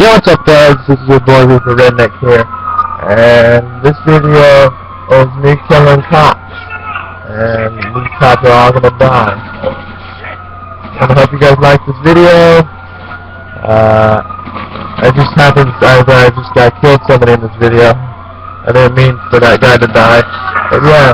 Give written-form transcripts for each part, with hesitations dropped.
Yo, what's up guys, this is your boy Rupert Redneck here, and this video is me killing cops, and these cops are all gonna die. And I hope you guys like this video. It just happens I just got killed somebody in this video. I didn't mean for that guy to die, but yeah.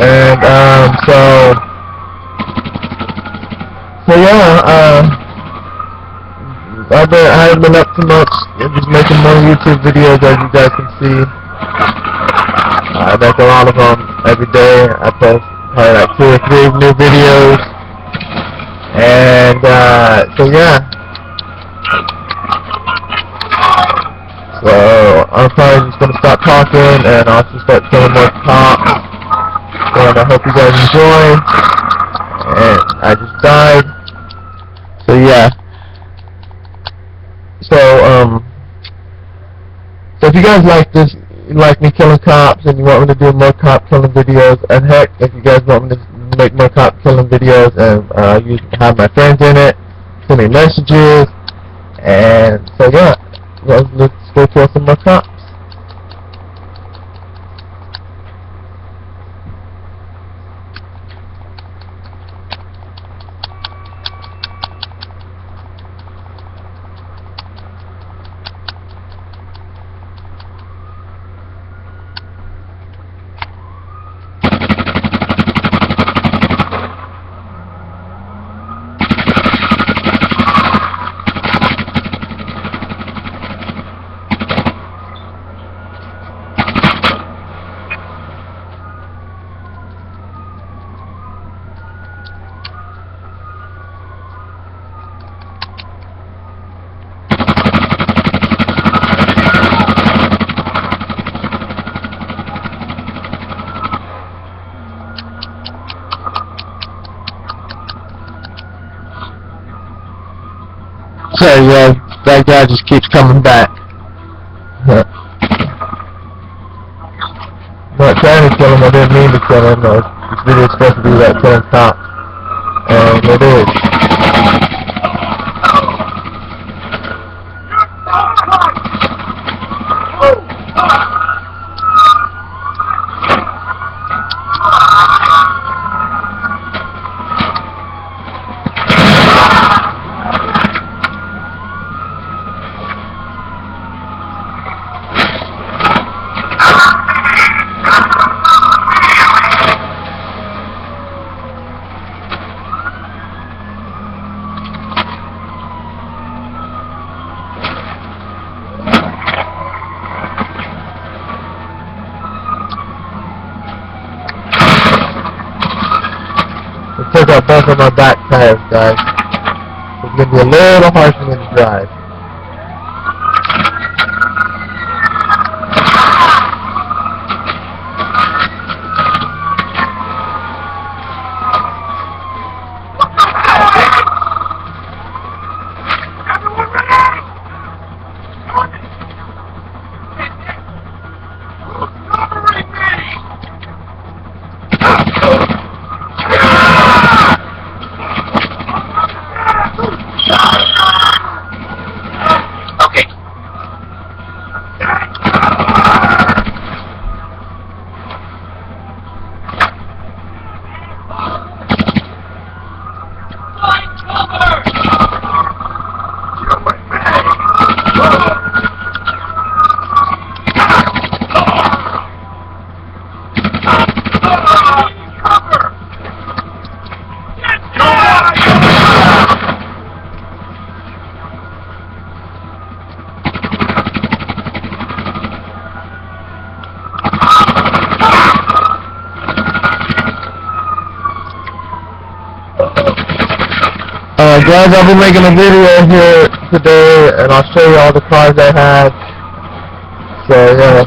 And so yeah, I haven't been up too much. I'm just making more YouTube videos, as you guys can see. I make a lot of them every day. I post probably like 2 or 3 new videos. And so yeah. So I'm probably just gonna stop talking and I'll just start killing more cops. And I hope you guys enjoy. And I just died. So yeah. So if you guys like this, you like me killing cops, and you want me to do more cop killing videos, and heck, if you guys want me to make more cop killing videos and you have my friends in it, send me messages, and so yeah, let's go kill some more cops. So yeah, that guy just keeps coming back. I'm not trying to kill him, I didn't mean to kill him. This video is supposed to be about killing cops. And it is. Took out both of my back tires, guys. It's gonna be a little harsh for me to drive. Guys, I'll be making a video here today, and I'll show you all the cars I had. So, yeah.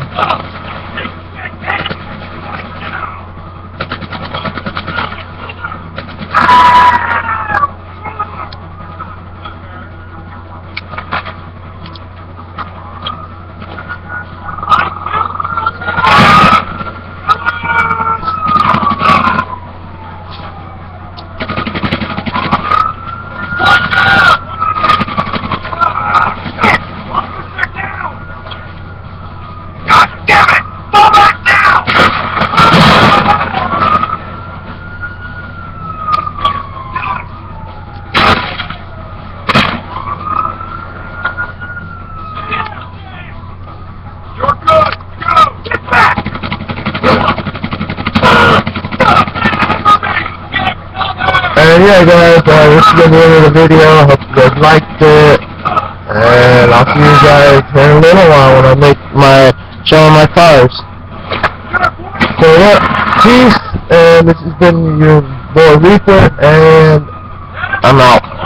yeah, guys, this has been the end of the video. I hope you guys liked it. And I'll see you guys in a little while when I make showing my cars. So yeah, peace, and this has been your boy Reaper, and I'm out.